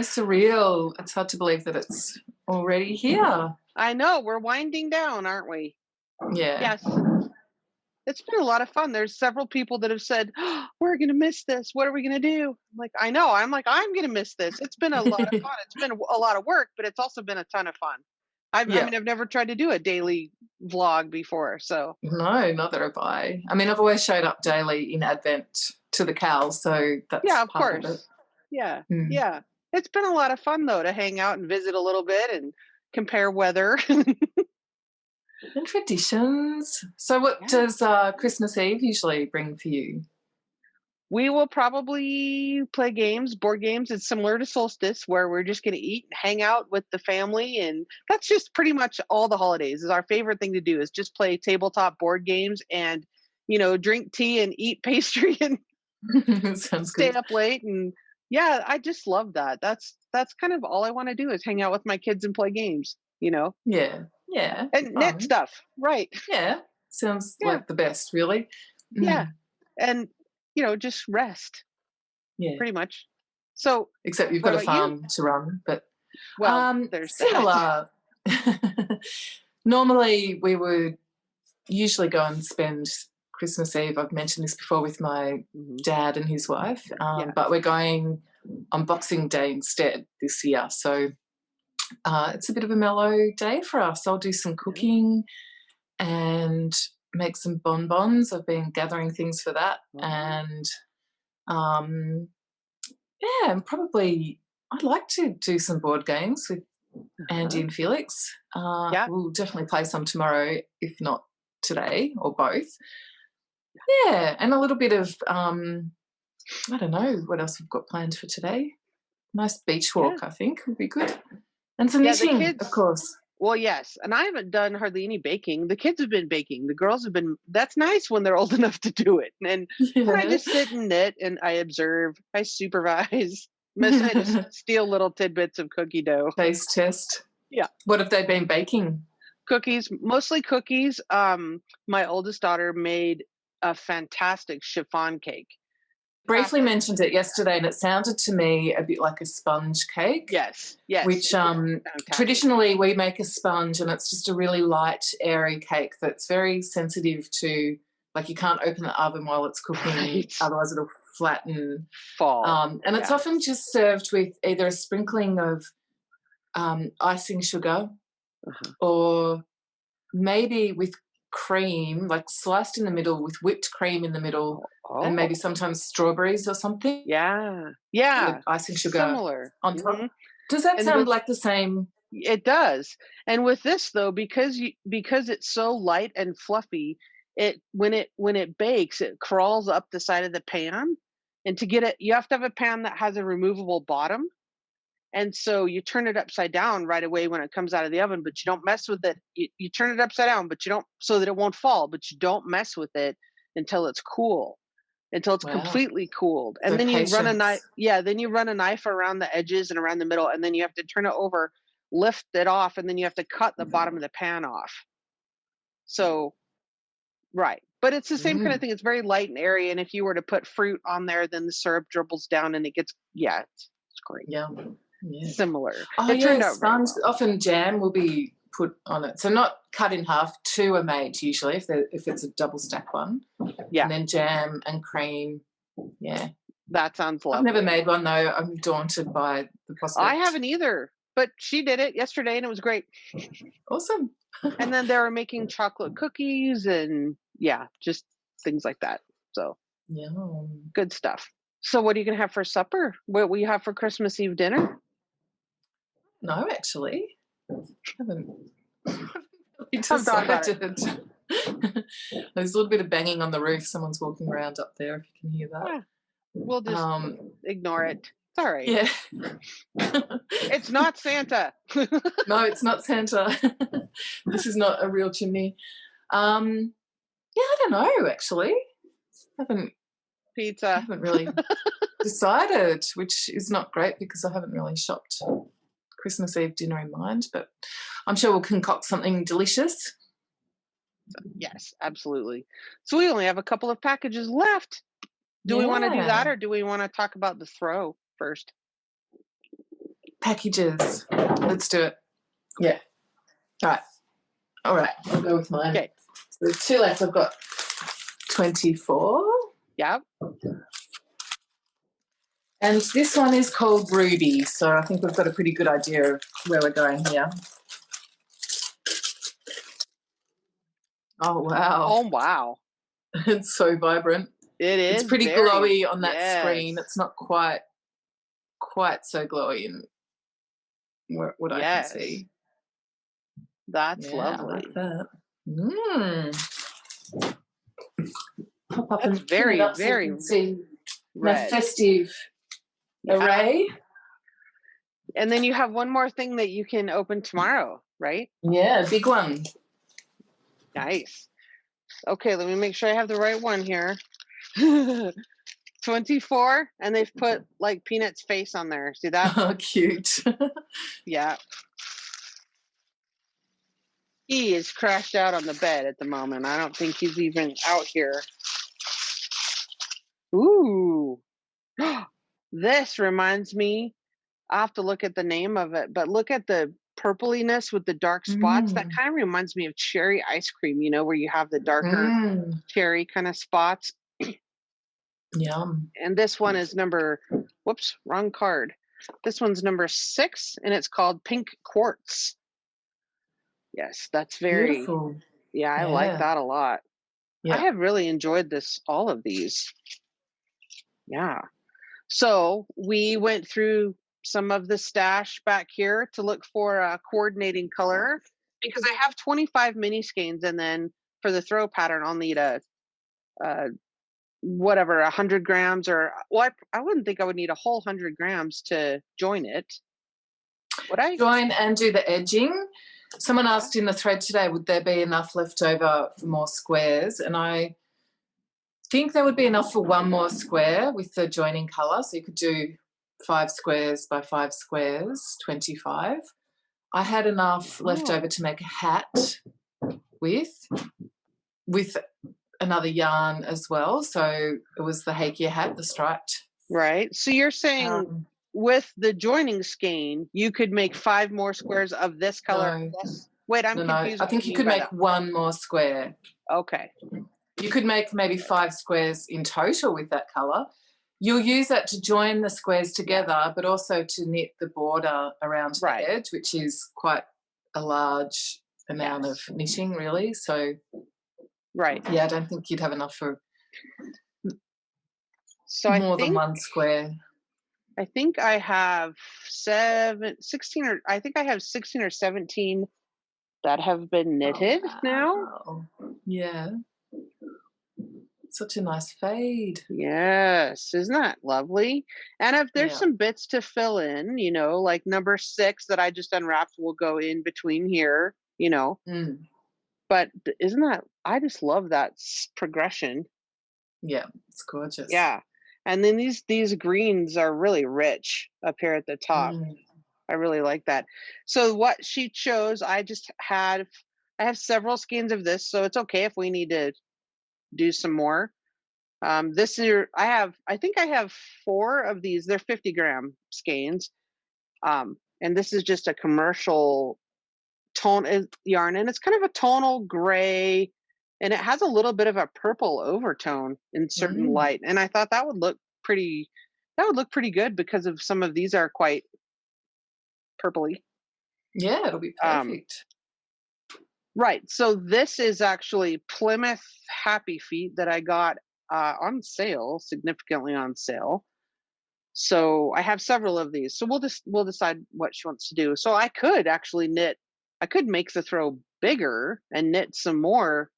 surreal. It's hard to believe that it's already here. I know. We're winding down, aren't we? Yeah. Yes. It's been a lot of fun. There's several people that have said, oh, we're going to miss this. What are we going to do? I'm like, I know. I'm going to miss this. It's been a lot of fun. It's been a lot of work, but it's also been a ton of fun. I mean, I've never tried to do a daily vlog before, so. No, neither have I. I mean, I've always showed up daily in Advent to the KAL, so that's yeah, of part course. of it. Yeah, yeah. It's been a lot of fun, though, to hang out and visit a little bit and compare weather. And traditions. So what does Christmas Eve usually bring for you? We will probably play games, board games. It's similar to Solstice, where we're just going to eat and hang out with the family. And that's just pretty much all the holidays. Is our favorite thing to do is just play tabletop board games and, drink tea and eat pastry and stay up late. And yeah, I just love that. That's kind of all I want to do is hang out with my kids and play games, Yeah. Yeah. And knit stuff. Right. Yeah. Sounds like the best, really. Yeah. And, just rest. Yeah. Pretty much. So except you've got a farm to run, but there's similar. Normally we would usually go and spend Christmas Eve. I've mentioned this before with my dad and his wife, but we're going on Boxing Day instead this year. So it's a bit of a mellow day for us. I'll do some cooking and make some bonbons. I've been gathering things for that. And and probably I'd like to do some board games with Andy and Felix. We'll definitely play some tomorrow, if not today, or both. Yeah, and a little bit of, I don't know what else we've got planned for today. Nice beach walk, I think, would be good. And some knitting, of course. Well, yes, and I haven't done hardly any baking. The kids have been baking. The girls have been, that's nice when they're old enough to do it. And I just sit and knit and I observe, I supervise. I just steal little tidbits of cookie dough. Taste test. Yeah. What have they been baking? Cookies, mostly cookies. My oldest daughter made a fantastic chiffon cake. Briefly mentioned it yesterday, and it sounded to me a bit like a sponge cake. Yes. Which traditionally we make a sponge, and it's just a really light, airy cake that's very sensitive to, like, you can't open the oven while it's cooking, otherwise it'll flatten. Fall. And it's often just served with either a sprinkling of icing sugar or maybe with cream, like sliced in the middle with whipped cream in the middle, and maybe sometimes strawberries or something. Yeah. Icing sugar similar on top. Does that sound like the same? It does. And with this though, because it's so light and fluffy, when it bakes, it crawls up the side of the pan. And to get it, you have to have a pan that has a removable bottom. And so you turn it upside down right away when it comes out of the oven, but you don't mess with it. You turn it upside down, but you don't, so that it won't fall, but you don't mess with it until it's cool, until it's completely cooled. And then you run a knife. Yeah. Then you run a knife around the edges and around the middle, and then you have to turn it over, lift it off, and then you have to cut the bottom of the pan off. So, right. But it's the same kind of thing. It's very light and airy. And if you were to put fruit on there, then the syrup dribbles down and it gets, it's great. Yeah. Similar. It turned out sponge. Often jam will be put on it, so not cut in half. Two are made usually if it's a double stack one. Yeah, and then jam and cream. Yeah, that sounds lovely. I've never made one though. I'm daunted by the prospect. I haven't either, but she did it yesterday and it was great. Awesome. And then they were making chocolate cookies and just things like that. So good stuff. So what are you gonna have for supper? What will you have for Christmas Eve dinner? No, actually, I haven't really decided. There's a little bit of banging on the roof. Someone's walking around up there, if you can hear that. Yeah. We'll just ignore it. It's all right. Yeah. It's not Santa. No, it's not Santa. This is not a real chimney. I don't know, actually. Pizza. I haven't really decided, which is not great because I haven't really shopped Christmas Eve dinner in mind, but I'm sure we'll concoct something delicious. Yes, absolutely. So we only have a couple of packages left. Do we want to do that, or do we want to talk about the throw first? packages. Let's do it. Yeah. All right. I'll go with mine. Okay. So there's 2 left. I've got 24. Yep. And this one is called Ruby, so I think we've got a pretty good idea of where we're going here. Oh, wow. Oh, wow. It's so vibrant. It is. It's pretty very, glowy on that yes. screen. It's not quite so glowy in what I can see. That's lovely. I like that. Pop up That's and very, up so very you can see red. the festive array. And then you have one more thing that you can open tomorrow, right? Yeah, big one. Nice. Okay, let me make sure I have the right one here. 24, and they've put like Peanut's face on there. See that? Oh, cute. Yeah. He is crashed out on the bed at the moment. I don't think he's even out here. Ooh. This reminds me, I have to look at the name of it, but look at the purpliness with the dark spots. That kind of reminds me of cherry ice cream, you know, where you have the darker cherry kind of spots. Yum. And this one is whoops, wrong card. This one's number 6, and it's called Pink Quartz. Yes, that's very beautiful. Yeah, I like that a lot. Yeah. I have really enjoyed all of these. Yeah. So we went through some of the stash back here to look for a coordinating color, because I have 25 mini skeins, and then for the throw pattern, I'll need a 100 grams, or I wouldn't think I would need a whole 100 grams to join it. Would I? Join and do the edging. Someone asked in the thread today, would there be enough left over for more squares? And I think there would be enough for 1 more square with the joining colour. So you could do 5 squares by 5 squares, 25. I had enough left over to make a hat with another yarn as well. So it was the Hakea hat, the striped. Right. So you're saying with the joining skein, you could make 5 more squares of this color. No. Wait, I'm confused. I think you could make 1 more square. Okay. You could make maybe 5 squares in total with that colour. You'll use that to join the squares together, but also to knit the border around the edge, which is quite a large amount of knitting, really. So, yeah, I don't think you'd have enough for more than 1 square. I think I have 16 or 17 that have been knitted now. Yeah. Such a nice fade. Yes, isn't that lovely? And if there's some bits to fill in, you know, like number 6 that I just unwrapped will go in between here, you know. But I just love that progression. Yeah, it's gorgeous. Yeah. And then these greens are really rich up here at the top. I really like that. So what she chose, I have several skeins of this, so it's okay if we need to do some more. This year I think I have 4 of these. They're 50-gram skeins. And this is just a commercial tone yarn, and it's kind of a tonal gray, and it has a little bit of a purple overtone in certain light. And I thought that would look pretty good, because of some of these are quite purpley. Yeah, it'll be perfect. Right. So this is actually Plymouth Happy Feet that I got on sale, significantly on sale. So I have several of these. So we'll decide what she wants to do. So I could actually make the throw bigger and knit some more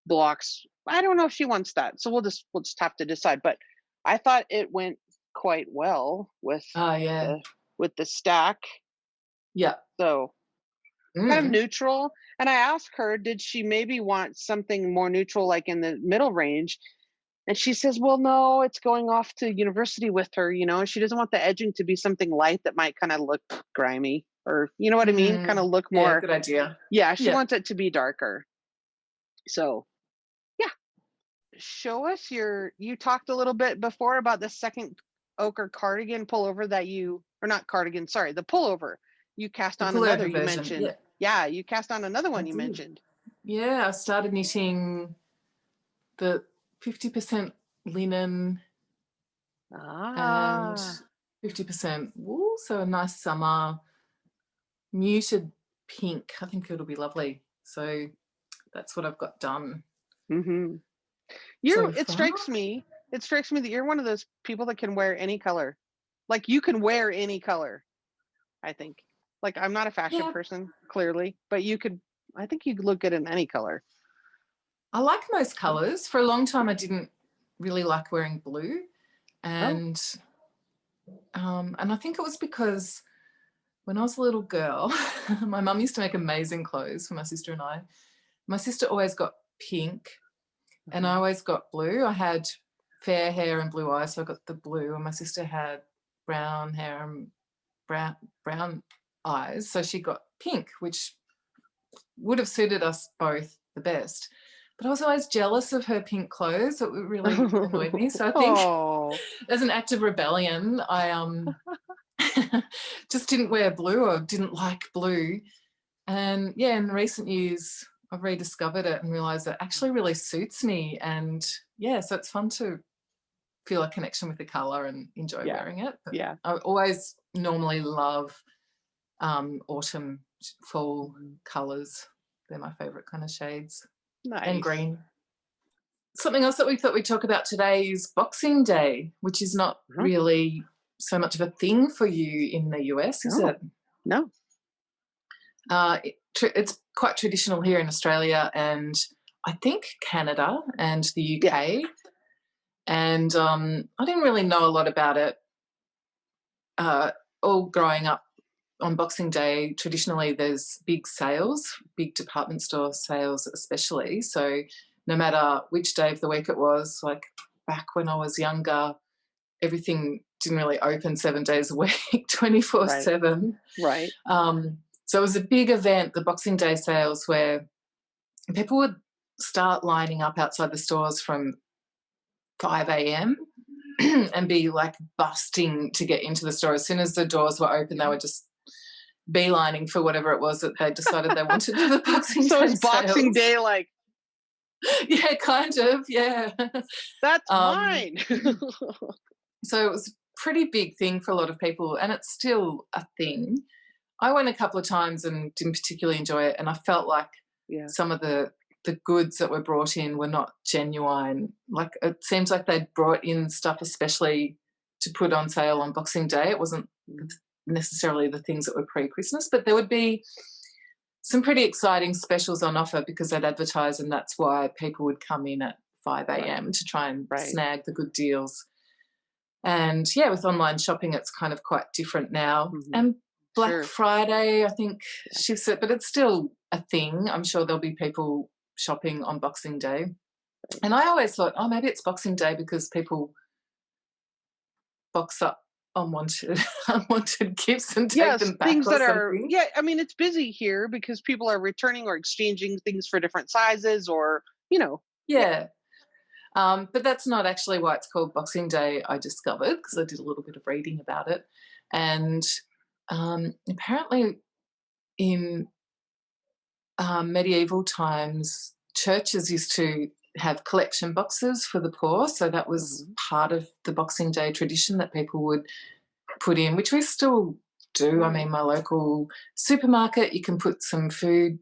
blocks. I don't know if she wants that. So we'll just have to decide. But I thought it went quite well with the stack. Yeah. So kind of neutral. And I asked her, did she maybe want something more neutral, like in the middle range? And she says, well, no, it's going off to university with her, you know, she doesn't want the edging to be something light that might kind of look grimy, or, you know what I mean? Kind of look more. Yeah, good idea. Yeah, she wants it to be darker. So, yeah. Show us you talked a little bit before about the second ochre cardigan pullover that you or not cardigan, sorry, the pullover. You cast The on another, pullover you version. mentioned. Yeah, Yeah, you cast on another I one you did. mentioned. Yeah, I started knitting the 50% linen and Ah. 50% wool. So a nice summer muted pink. I think it'll be lovely. So that's what I've got done Mm-hmm. so It far. strikes me, that you're one of those people that can wear any color. Like you can wear any color, I think. Like I'm not a fashion Yeah, person, clearly, but I think you could look good in any color. I like most colours. For a long time, I didn't really like wearing blue, Oh. and I think it was because when I was a little girl, my mum used to make amazing clothes for my sister and I. My sister always got pink, and I always got blue. I had fair hair and blue eyes, so I got the blue, and my sister had brown hair and brown eyes, so she got pink, which would have suited us both the best. But I was always jealous of her pink clothes. It really annoyed me. So I think Oh. as an act of rebellion, I just didn't wear blue or didn't like blue. And yeah, in recent years, I've rediscovered it and realised it actually really suits me. And yeah, so it's fun to feel a connection with the colour and enjoy Yeah. wearing it. But Yeah. I always normally love autumn, fall colours. They're my favourite kind of shades. And Nice. green. Something else that we thought we'd talk about today is Boxing Day, which is not really so much of a thing for you in the US, is it? No. It's quite traditional here in Australia and I think Canada and the UK. Yeah. And I didn't really know a lot about it. All growing up on Boxing Day, traditionally there's big sales, big department store sales especially. So no matter which day of the week it was, like back when I was younger, everything didn't really open 7 days a week, 24/7. Right. So it was a big event, the Boxing Day sales, where people would start lining up outside the stores from 5 a.m. and be like busting to get into the store. As soon as the doors were open, they were just beelining for whatever it was that they decided they wanted for the Boxing Day So it's sales. Boxing Day, like, Yeah, kind of, yeah. that's mine. So it was a pretty big thing for a lot of people, and it's still a thing. I went a couple of times and didn't particularly enjoy it, and I felt like some of the goods that were brought in were not genuine. Like it seems like they'd brought in stuff especially to put on sale on Boxing Day. It wasn't necessarily the things that were pre-Christmas, but there would be some pretty exciting specials on offer because they'd advertise, and that's why people would come in at 5 a.m. to try and snag the good deals. And yeah, with online shopping, it's kind of quite different now. And Black Friday, I think, shifts it, but it's still a thing. I'm sure there'll be people shopping on Boxing Day. And I always thought, oh, maybe it's Boxing Day because people box up unwanted gifts and take them back things or that something. are, I mean, it's busy here because people are returning or exchanging things for different sizes or, Yeah. But that's not actually why it's called Boxing Day, I discovered, because I did a little bit of reading about it. And apparently in medieval times, churches used to have collection boxes for the poor. So that was part of the Boxing Day tradition that people would put in, which we still do. I mean, my local supermarket, you can put some food,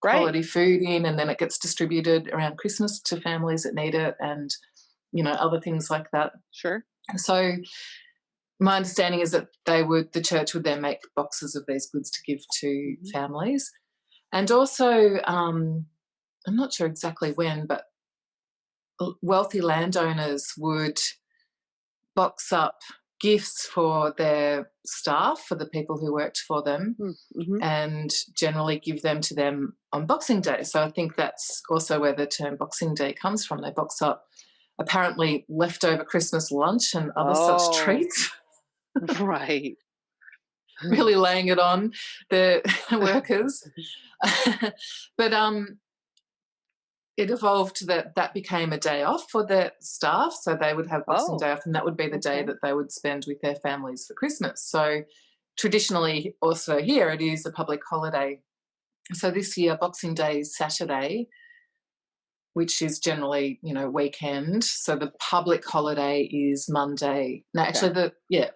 quality food in, and then it gets distributed around Christmas to families that need it and, other things like that. Sure. So my understanding is that the church would then make boxes of these goods to give to families. And also, I'm not sure exactly when, but wealthy landowners would box up gifts for their staff, for the people who worked for them, and generally give them to them on Boxing Day. So I think that's also where the term Boxing Day comes from. They box up apparently leftover Christmas lunch and other such treats. Right. Really laying it on the workers. But it evolved that that became a day off for the staff. So they would have Boxing Oh, Day off, and that would be the day okay. that they would spend with their families for Christmas. So traditionally, also here, it is a public holiday. So this year, Boxing Day is Saturday, which is generally, weekend. So the public holiday is Monday. No, Okay. actually,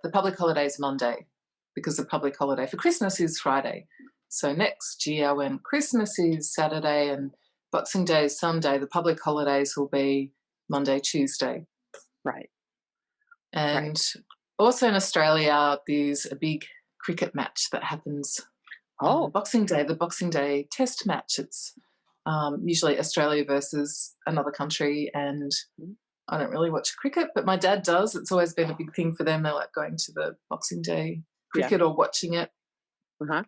the public holiday is Monday because the public holiday for Christmas is Friday. So next year, when Christmas is Saturday and Boxing Day is Sunday, the public holidays will be Monday, Tuesday. Right. And also in Australia, there's a big cricket match that happens on Boxing Day, the Boxing Day Test match. It's usually Australia versus another country, and I don't really watch cricket, but my dad does. It's always been a big thing for them. They like going to the Boxing Day cricket or watching it. Uh-huh.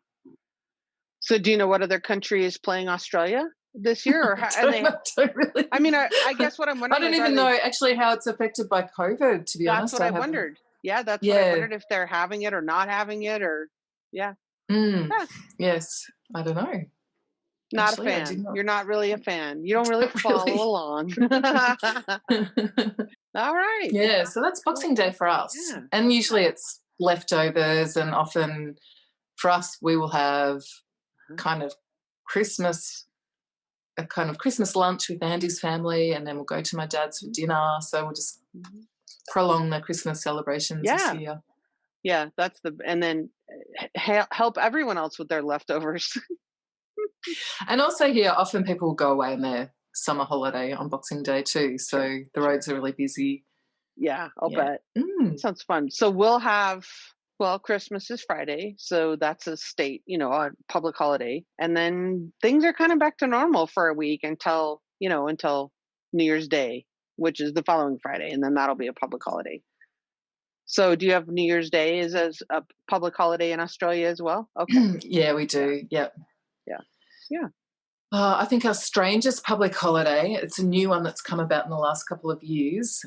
So do you know what other country is playing Australia this year? Or don't really. I mean, I guess what I'm wondering I don't even know actually how it's affected by COVID, to be honest. That's what I wondered. Yeah, that's what I wondered, if they're having it or not having it, or Yes, I don't know. Not Actually, a fan. You're not really a fan. You don't really follow along. All right. Yeah, so that's Boxing Day for us. Yeah. And usually it's leftovers, and often for us we will have kind of a kind of Christmas lunch with Andy's family, and then we'll go to my dad's for dinner. So we'll just prolong the Christmas celebrations this year. Yeah, and then help everyone else with their leftovers. And also here, often people will go away on their summer holiday on Boxing Day too. So the roads are really busy. Yeah, I'll bet. Sounds fun. So we'll have, Christmas is Friday, so that's a state, a public holiday. And then things are kind of back to normal for a week until New Year's Day, which is the following Friday. And then that'll be a public holiday. So do you have New Year's Day as a public holiday in Australia as well? Okay. Yeah, we do. Yep. Yeah. I think our strangest public holiday, it's a new one that's come about in the last couple of years.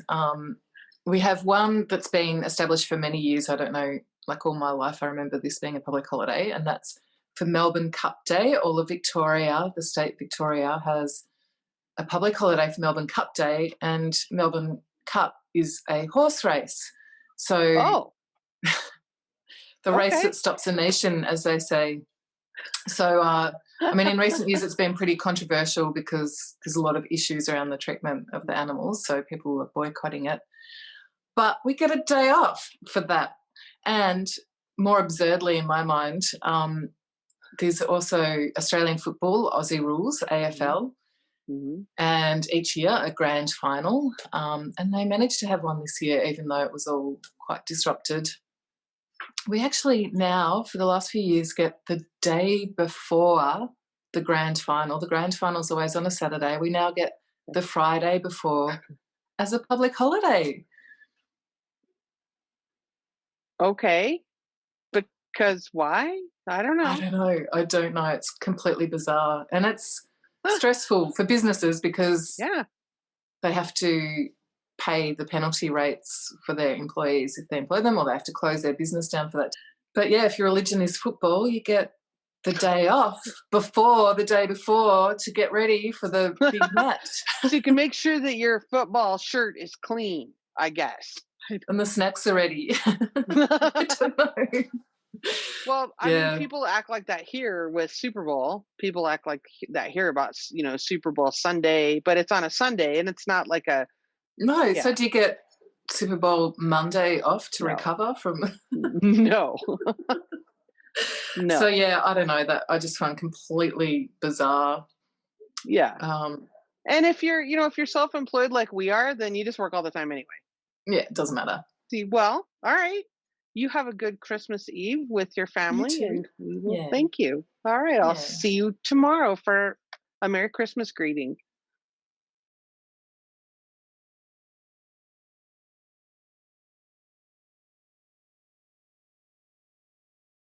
We have one that's been established for many years. I don't know, like all my life I remember this being a public holiday, and that's for Melbourne Cup Day. All of Victoria, the state Victoria, has a public holiday for Melbourne Cup Day, and Melbourne Cup is a horse race. So the race that stops a nation, as they say. So, in recent years it's been pretty controversial because there's a lot of issues around the treatment of the animals, so people are boycotting it. But we get a day off for that. And more absurdly in my mind, there's also Australian football, Aussie rules, AFL, and each year a grand final. And they managed to have one this year, even though it was all quite disrupted. We actually now, for the last few years, get the day before the grand final. The grand final is always on a Saturday. We now get the Friday before as a public holiday. Okay. Because why? I don't know. I don't know. It's completely bizarre. And it's stressful for businesses because they have to pay the penalty rates for their employees if they employ them, or they have to close their business down for that. But yeah, if your religion is football, you get the day off before the day before to get ready for the big match. So you can make sure that your football shirt is clean, I guess. And the snacks are ready. I don't know. Well, I mean, people act like that here with Super Bowl. People act like that here about, Super Bowl Sunday, but it's on a Sunday and it's not like a... No, so do you get Super Bowl Monday off to recover from? No. No. So I don't know, that I just find completely bizarre. Yeah. And if you're, if you're self-employed like we are, then you just work all the time anyway. Yeah, it doesn't matter. See, well, all right. You have a good Christmas Eve with your family, and we will thank you. All right, I'll see you tomorrow for a Merry Christmas greeting.